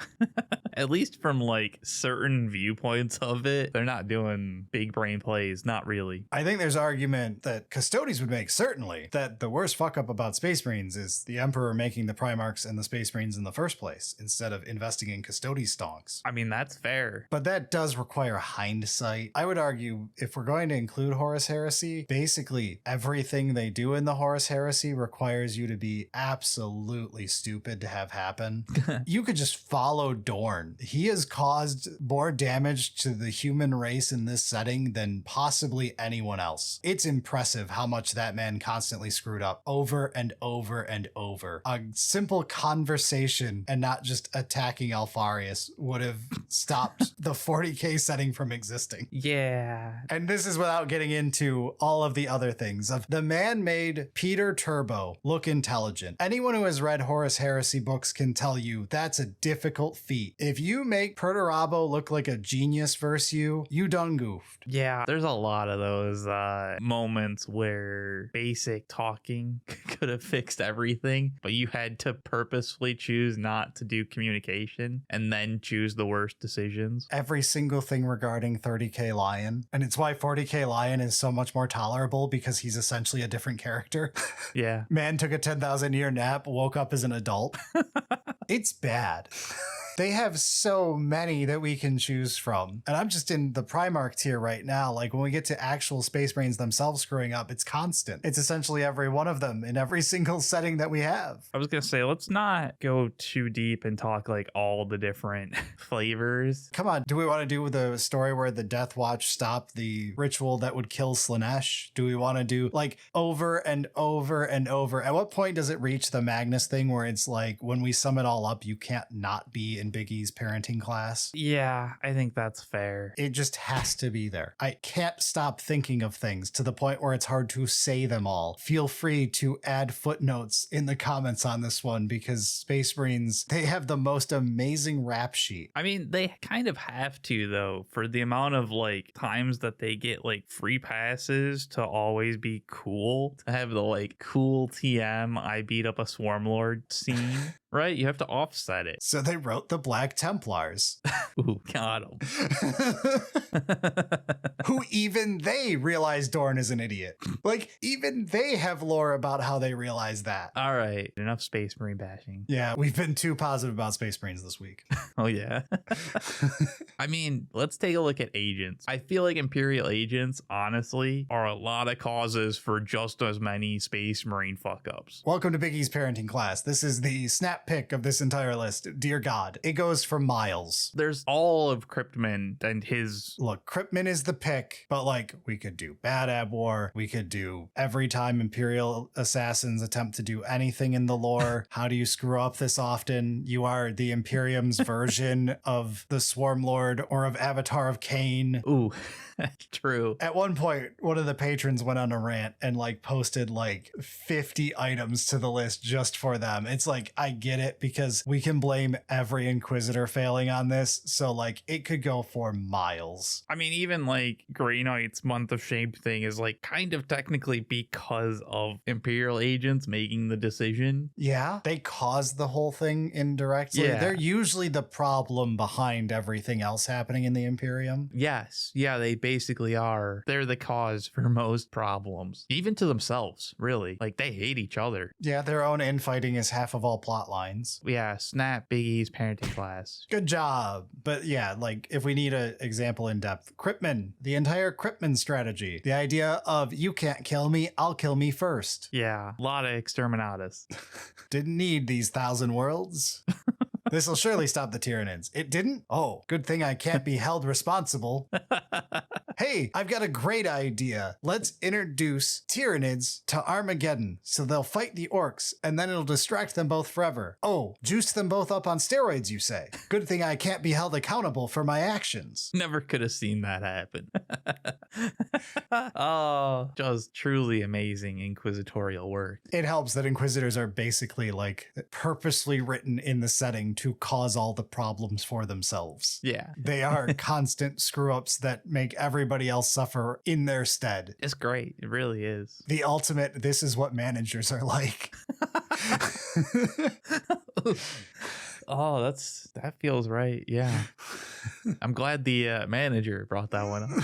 At least from like certain viewpoints of it, they're not doing big brain plays. Not really. I think there's argument that Custodes would make, certainly, that the worst fuck up about Space Marines is the Emperor making the Primarchs and the Space Marines in the first place, instead of investing in Custodes stonks. I mean, that's fair. But that does require hindsight. I would argue if we're going to include Horus Heresy, basically everything they do in the Horus Heresy requires you to be absolutely stupid to have happen. You could just follow Dorn. He has caused more damage to the human race in this setting than possibly anyone else. It's impressive how much that man constantly screwed up over and over and over. A simple conversation and not just attacking Alfarius would have stopped the 40k setting from existing. Yeah. And this is without getting into all of the other things. Of the man made Peter Turbo look intelligent. Anyone who has read Horus Heresy books can tell you that's a difficult feat. If you make Perturabo look like a genius versus you done goofed. Yeah, there's a lot of those moments where basic talking could have fixed everything, but you had to purposefully choose not to do communication and then choose the worst decisions. Every single thing regarding 30k Lion. And it's why 40k Lion is so much more tolerable, because he's essentially a different character. Yeah. Man took a 10,000 year nap, woke up as an adult. It's bad. They have so many that we can choose from. And I'm just in the Primarch tier right now. Like when we get to actual Space Marines themselves screwing up, it's constant. It's essentially every one of them in every single setting that we have. I was going to say, let's not go too deep and talk like all the different flavors. Come on. Do we want to do the story where the Death Watch stopped the ritual that would kill Slanesh? Do we want to do like over and over and over? At what point does it reach the Magnus thing where it's like when we sum it all up, you can't not be in Big E's parenting class? Yeah, I think that's fair. It just has to be there. I can't stop thinking of things to the point where it's hard to say them all. Feel free to add footnotes in the comments on this one, because Space Marines, they have the most amazing rap sheet. I mean, they kind of have to, though, for the amount of like times that they get like free passes to always be cool, to have the like cool TM I beat up a Swarm Lord scene. Right? You have to offset it. So they wrote the Black Templars. Ooh, got him. Who even they realize Dorn is an idiot. Like, even they have lore about how they realize that. All right. Enough Space Marine bashing. Yeah, we've been too positive about Space Marines this week. Oh, yeah. I mean, let's take a look at agents. I feel like Imperial Agents, honestly, are a lot of causes for just as many Space Marine fuck-ups. Welcome to Big E's parenting class. This is the snap pick of this entire list. Dear God, it goes for miles. There's all of Cryptman and his... Look, Cryptman is the pick, but like we could do Bad Ab War. We could do every time Imperial assassins attempt to do anything in the lore. How do you screw up this often? You are the Imperium's version of the Swarm Lord or of Avatar of Cain. Ooh, true. At one point, one of the patrons went on a rant and like posted like 50 items to the list just for them. It's like, I get it, because we can blame every Inquisitor failing on this. So like it could go for miles. I mean, even like Grey Knight's Month of Shame thing is like kind of technically because of Imperial Agents making the decision. Yeah, they caused the whole thing indirectly. Yeah. They're usually the problem behind everything else happening in the Imperium. Yes. Yeah, they basically are. They're the cause for most problems, even to themselves, really. Like they hate each other. Yeah, their own infighting is half of all plot lines. Yeah, snap Big E's parenting class. Good job. But yeah, like if we need an example in depth, Cryptman, the entire Cryptman strategy, the idea of you can't kill me, I'll kill me first. Yeah, a lot of exterminatus. Didn't need these 1,000 worlds. This'll surely stop the Tyranids. It didn't? Oh, good thing I can't be held responsible. Hey, I've got a great idea. Let's introduce Tyranids to Armageddon so they'll fight the Orks and then it'll distract them both forever. Oh, juice them both up on steroids, you say? Good thing I can't be held accountable for my actions. Never could have seen that happen. Oh, just truly amazing inquisitorial work. It helps that Inquisitors are basically like purposely written in the setting to cause all the problems for themselves. Yeah. They are constant screw-ups that make every everybody else suffer in their stead. It's great. It really is. The ultimate, this is what managers are like. Oh, that feels right. Yeah. I'm glad the manager brought that one up.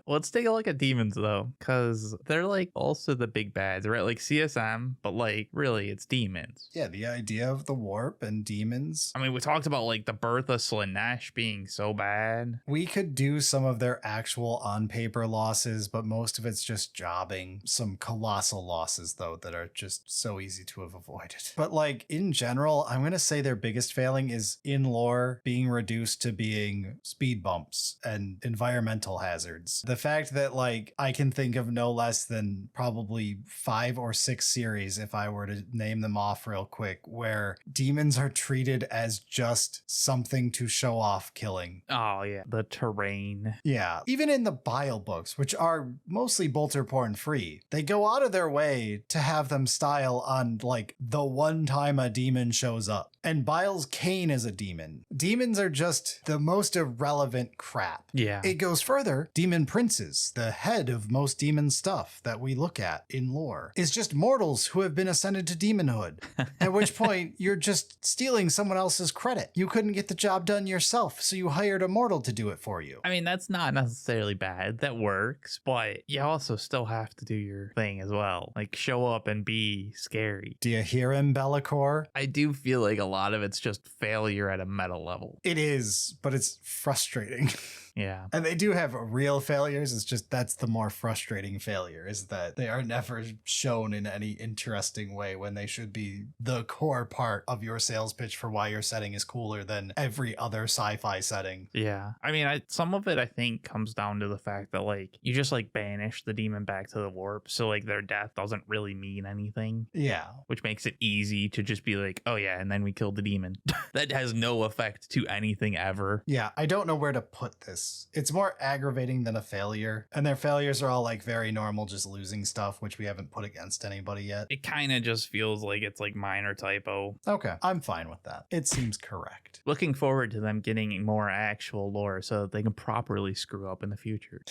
Let's take a look at demons though, because they're like also the big bads, right? Like CSM, but like really it's demons. Yeah, the idea of the warp and demons. I mean, we talked about like the birth of Slaanesh being so bad. We could do some of their actual on paper losses, but most of it's just jobbing. Some colossal losses though that are just so easy to have avoided. But like in general, I'm going to say their biggest failing is in lore being reduced to being speed bumps and environmental hazards. The fact that like I can think of no less than probably 5 or 6 series, if I were to name them off real quick, where demons are treated as just something to show off killing. Oh yeah, the terrain. Yeah, even in the Bile books, which are mostly bolter porn free, they go out of their way to have them style on like the one time a demon shows up. And Bile's Cain is a demon. Demons are just the most irrelevant crap. Yeah. It goes further. Demon princes, the head of most demon stuff that we look at in lore, is just mortals who have been ascended to demonhood. At which point, you're just stealing someone else's credit. You couldn't get the job done yourself, so you hired a mortal to do it for you. I mean, that's not necessarily bad. That works, but you also still have to do your thing as well. Like, show up and be scary. Do you hear him, Be'lakor? I do feel like a lot of it's just failure at a meta level. It is, but it's frustrating. Yeah. And they do have real failures. It's just that's the more frustrating failure, is that they are never shown in any interesting way when they should be the core part of your sales pitch for why your setting is cooler than every other sci-fi setting. Yeah. I mean, some of it I think comes down to the fact that like you just like banish the demon back to the warp. So like their death doesn't really mean anything. Yeah. Which makes it easy to just be like, oh yeah, and then we killed the demon. That has no effect to anything ever. Yeah. I don't know where to put this. It's more aggravating than a failure. And their failures are all like very normal, just losing stuff, which we haven't put against anybody yet. It kind of just feels like it's like minor typo. Okay. I'm fine with that. It seems correct. Looking forward to them getting more actual lore so that they can properly screw up in the future.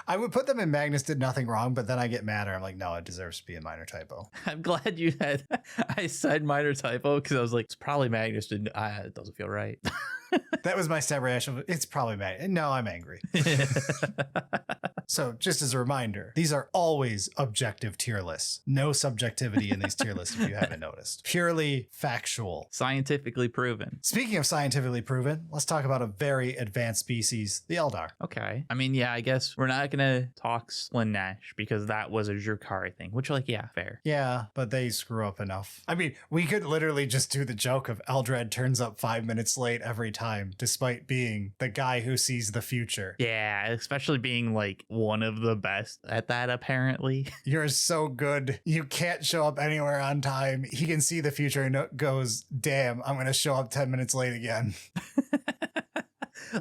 I would put them in Magnus did nothing wrong, but then I get madder. I'm like, no, it deserves to be a minor typo. I'm glad you had, I said minor typo because I was like, it's probably Magnus didn't, it doesn't feel right. That was my step reaction. It's probably Magnus. No, I'm angry. So just as a reminder, these are always objective tier lists. No subjectivity in these tier lists if you haven't noticed. Purely factual. Scientifically proven. Speaking of scientifically proven, let's talk about a very advanced species, the Eldar. Okay. I mean, yeah, I guess we're not going to talk Slaanesh because that was a Drukhari thing, which like, yeah, fair. Yeah, but they screw up enough. I mean, we could literally just do the joke of Eldred turns up 5 minutes late every time, despite being the guy who sees the future. Yeah, especially being like one of the best at that, apparently. You're so good. You can't show up anywhere on time. He can see the future and goes, damn, I'm going to show up 10 minutes late again.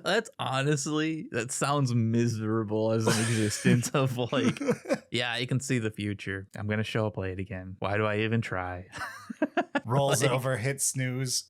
That's honestly, that sounds miserable as an existence of like, yeah, I can see the future. I'm going to show up late again. Why do I even try? Rolls over, hits snooze.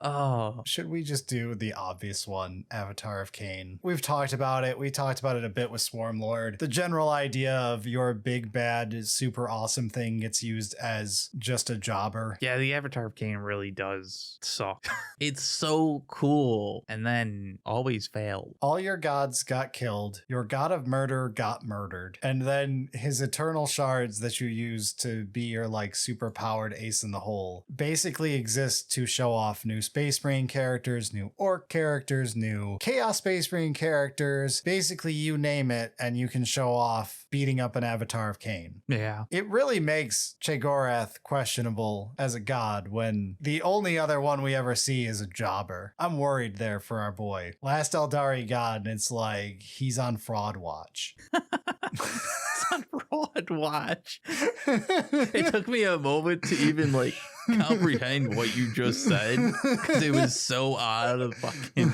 Oh. Should we just do the obvious one, Avatar of Cain? We've talked about it. We talked about it a bit with Swarmlord. The general idea of your big bad super awesome thing gets used as just a jobber. Yeah, the Avatar of Cain really does suck. It's so cool and then always failed. All your gods got killed. Your god of murder got murdered. And then his eternal shards that you use to be your like super powered ace in the hole basically exist to show off new Space Marine characters, new Orc characters, new Chaos Space Marine characters, basically you name it, and you can show off beating up an Avatar of Cain. Yeah. It really makes Chagorath questionable as a god when the only other one we ever see is a jobber. I'm worried there for our boy. Last Aeldari god, and it's like he's on fraud watch. It's on fraud watch. It took me a moment to even like comprehend what you just said because it was so out of fucking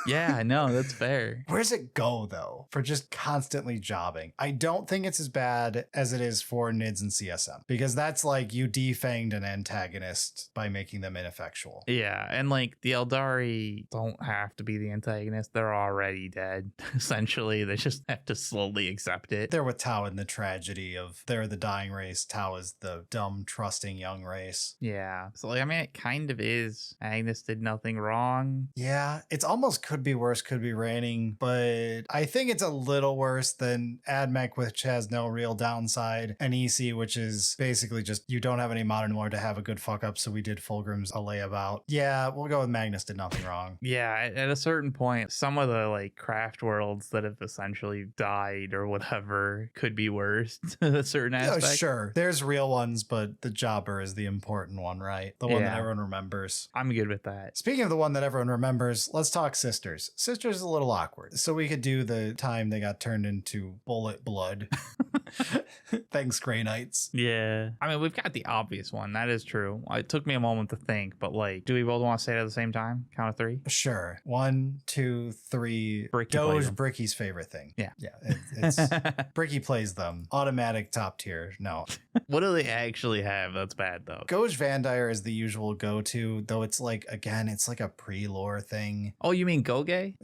Yeah, no, that's fair. Where's it go, though, for just constantly jobbing? I don't think it's as bad as it is for NIDS and CSM, because that's like you defanged an antagonist by making them ineffectual. Yeah, and like the Aeldari don't have to be the antagonist. They're already dead. Essentially, they just have to slowly accept it. They're with Tau in the tragedy of they're the dying race. Tau is the dumb, trusting young race. Yeah. So like, I mean, it kind of is. Agnes did nothing wrong. Yeah, it's almost could be worse, could be raining, but I think it's a little worse than AdMech, which has no real downside, and EC, which is basically just you don't have any modern lore to have a good fuck up, so we did Fulgrim's a layabout. Yeah, we'll go with Magnus did nothing wrong. Yeah, at a certain point, some of the like craft worlds that have essentially died or whatever could be worse to a certain aspect. Oh, sure. There's real ones, but the jobber is the important one, right? The one that Yeah. everyone remembers. I'm good with that. Speaking of the one that everyone remembers, let's talk Sisters. Sisters is a little awkward. So we could do the time they got turned into bullet blood. Thanks, Grey Knights. Yeah. I mean, we've got the obvious one. That is true. It took me a moment to think, but like, do we both want to say it at the same time? Count of three? Sure. 1, 2, 3. Bricky plays Doge, them. Bricky's favorite thing. Yeah. Yeah. It's Bricky plays them. Automatic top tier. No. What do they actually have that's bad, though? Goj Vandire is the usual go-to, though it's like, again, it's like a pre-lore thing. Oh, you mean Goge?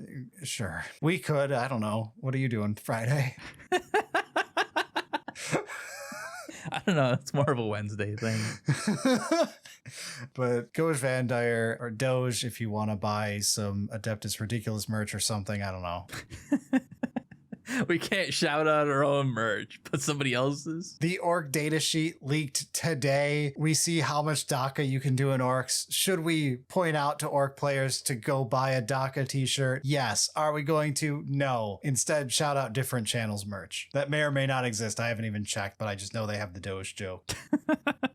Sure. We could. I don't know. What are you doing Friday? I don't know. It's more of a Wednesday thing. But Goj Vandire or Doge if you want to buy some Adeptus Ridiculous merch or something. I don't know. We can't shout out our own merch, but somebody else's. The Orc datasheet leaked today. We see how much DACA you can do in Orcs. Should we point out to Orc players to go buy a DACA t-shirt? Yes. Are we going to? No. Instead, shout out different channels merch. That may or may not exist. I haven't even checked, but I just know they have the Doge joke.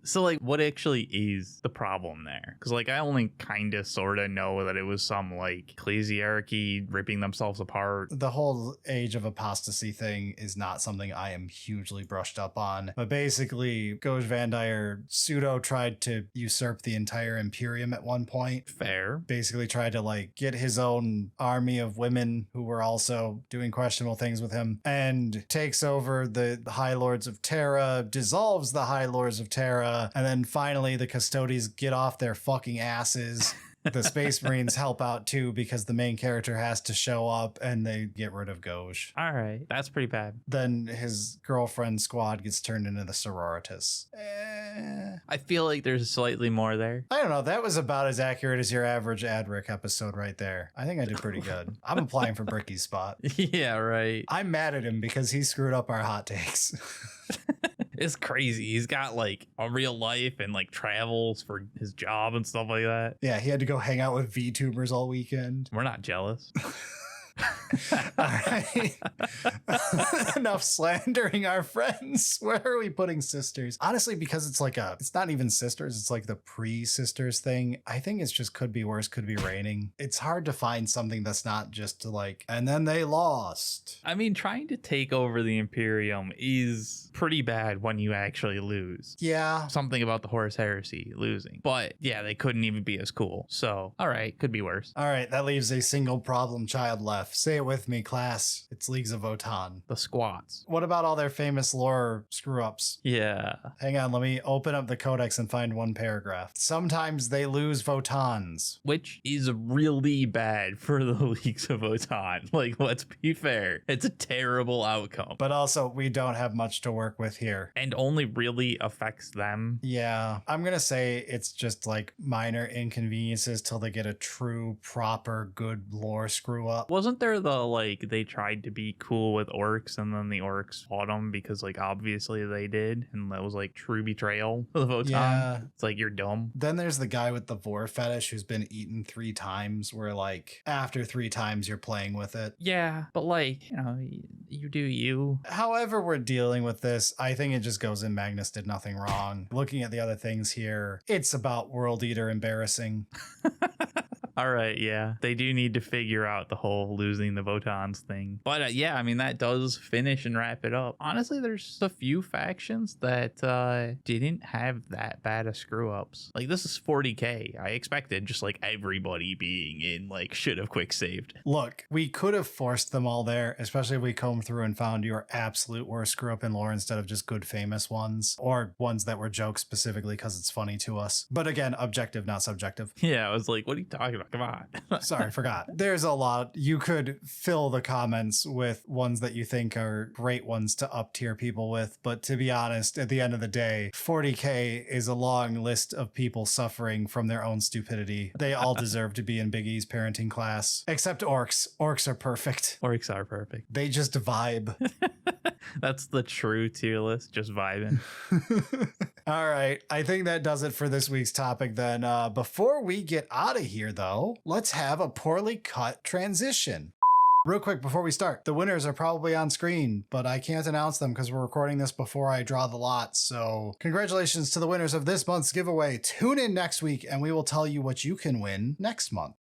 So, like, what actually is the problem there? Because, like, I only kind of sort of know that it was some, like, ecclesiarchy ripping themselves apart. The whole age of apostasy thing is not something I am hugely brushed up on. But basically, Goj Vandire pseudo tried to usurp the entire Imperium at one point. Fair. Basically tried to, like, get his own army of women who were also doing questionable things with him, and takes over the High Lords of Terra, dissolves the High Lords of Terra, and then finally the Custodes get off their fucking asses. The Space Marines help out too because the main character has to show up, and they get rid of Goj. All right. That's pretty bad. Then his girlfriend squad gets turned into the Sororitas. I feel like there's slightly more there. I don't know. That was about as accurate as your average Adric episode right there. I think I did pretty good. I'm applying for Bricky's spot. Yeah, right. I'm mad at him because he screwed up our hot takes. It's crazy. He's got like a real life and like travels for his job and stuff like that. Yeah, he had to go hang out with VTubers all weekend. We're not jealous. All right. Enough slandering our friends. Where are we putting Sisters? Honestly, because it's not even Sisters, it's like the pre-Sisters thing. I think it's just could be worse, could be raining. It's hard to find something that's not just like, and then they lost. I mean, trying to take over the Imperium is pretty bad when you actually lose. Yeah. Something about the Horus Heresy losing. But yeah, they couldn't even be as cool. So, all right, could be worse. All right, that leaves a single problem child left. Say it with me, class. It's Leagues of Votann. The squats. What about all their famous lore screw-ups? Yeah. Hang on, let me open up the codex and find one paragraph. Sometimes they lose Votanns. Which is really bad for the Leagues of Votann. Like, let's be fair. It's a terrible outcome. But also, we don't have much to work with here. And only really affects them. Yeah, I'm gonna say it's just like minor inconveniences till they get a true, proper, good lore screw-up. Wasn't there the, like, they tried to be cool with Orks and then the Orks fought them because, like, obviously they did. And that was, like, true betrayal of the Votann. Yeah. It's like, you're dumb. Then there's the guy with the vor fetish who's been eaten 3 times, where, like, after 3 times you're playing with it. Yeah, but, like, you know, you do you. However we're dealing with this, I think it just goes in Magnus did nothing wrong. Looking at the other things here, it's about World Eater embarrassing. All right, yeah. They do need to figure out the whole losing the Votanns thing. But yeah, I mean, that does finish and wrap it up. Honestly, there's a few factions that didn't have that bad of screw-ups. Like, this is 40k. I expected just, like, everybody being in, like, should have quick saved. Look, we could have forced them all there, especially if we combed through and found your absolute worst screw-up in lore instead of just good famous ones, or ones that were jokes specifically because it's funny to us. But again, objective, not subjective. Yeah, I was like, what are you talking about? Come on. Sorry, forgot. There's a lot. You could fill the comments with ones that you think are great ones to up tier people with, but to be honest, at the end of the day, 40k is a long list of people suffering from their own stupidity. They all deserve to be in Big E's parenting class, except orcs. Orcs are perfect. Orcs are perfect. They just vibe. That's the true tier list, just vibing. All right, I think that does it for this week's topic then. Before we get out of here, though, let's have a poorly cut transition. Real quick before we start, the winners are probably on screen, but I can't announce them because we're recording this before I draw the lots. So congratulations to the winners of this month's giveaway. Tune in next week and we will tell you what you can win next month.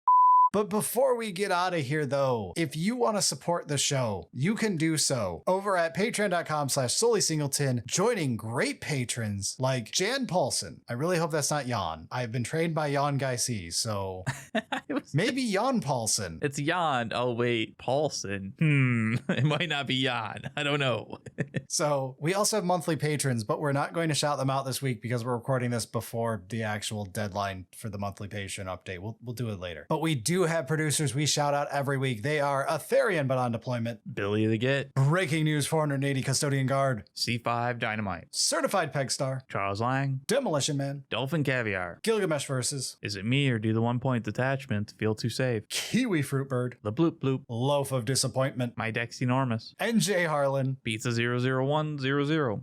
But before we get out of here, though, if you want to support the show, you can do so over at patreon.com/solely-singleton, joining great patrons like Jan Paulson. I really hope that's not Jan. I've been trained by Jan Guy C, so maybe Jan Paulson. It's Jan. Oh, wait, Paulson. It might not be Jan. I don't know. So we also have monthly patrons, but we're not going to shout them out this week because we're recording this before the actual deadline for the monthly patron update. We'll do it later. But we do have producers we shout out every week. They are Aetherian but on deployment, Billy the Git, Breaking News 480 Custodian Guard, C5 Dynamite, Certified Pegstar, Charles Lang, Demolition Man, Dolphin Caviar, Gilgamesh Versus, Is It Me or Do the 1 Point Detachment Feel Too Safe, Kiwi Fruitbird, The Bloop Bloop, Loaf of Disappointment, My Deck's Enormous, NJ Harlan, Pizza 00100,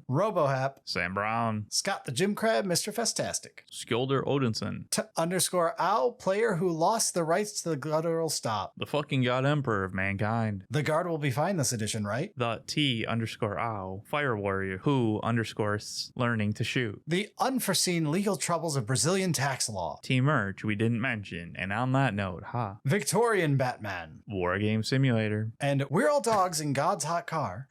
Robohap, Sam Brown, Scott the Gym Crab, Mr. Festastic, Skjolder Odinson, _owl, player who lost the rights to the guttural stop. The Fucking God Emperor of Mankind, The Guard will be fine this edition, right? The T_ow, Fire Warrior who _ learning to shoot, The Unforeseen Legal Troubles of Brazilian Tax Law, Team Merch we didn't mention, and on that note, Victorian Batman, War Game Simulator, and We're All Dogs in God's Hot Car.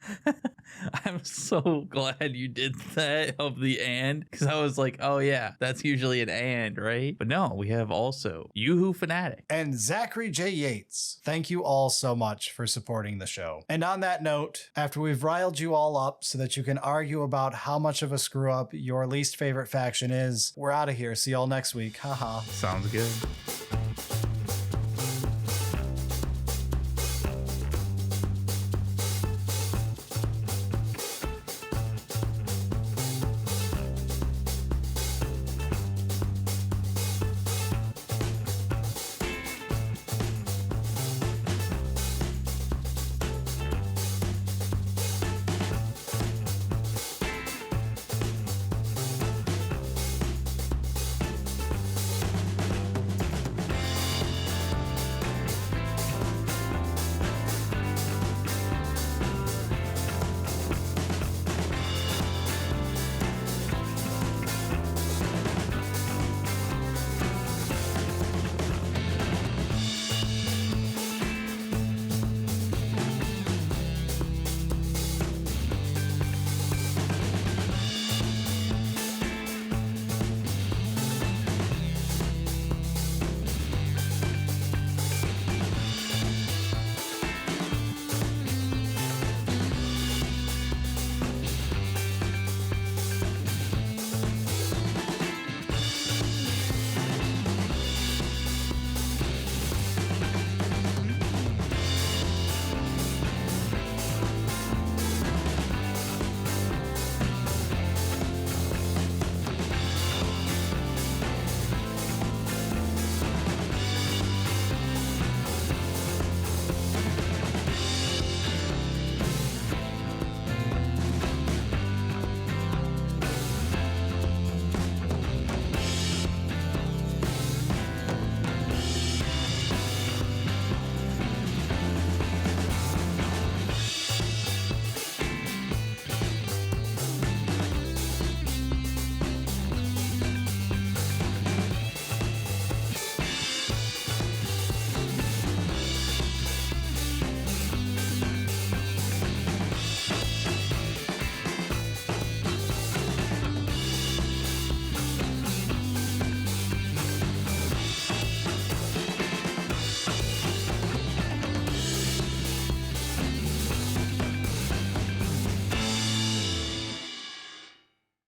I'm so glad you did that of the and, because I was like, oh yeah, that's usually an and, right? But no, we have also Yoo-Hoo Fanatic and Zachary J. Yates. Thank you all so much for supporting the show. And on that note, after we've riled you all up so that you can argue about how much of a screw up your least favorite faction is, we're out of here. See y'all next week. Haha. Sounds good.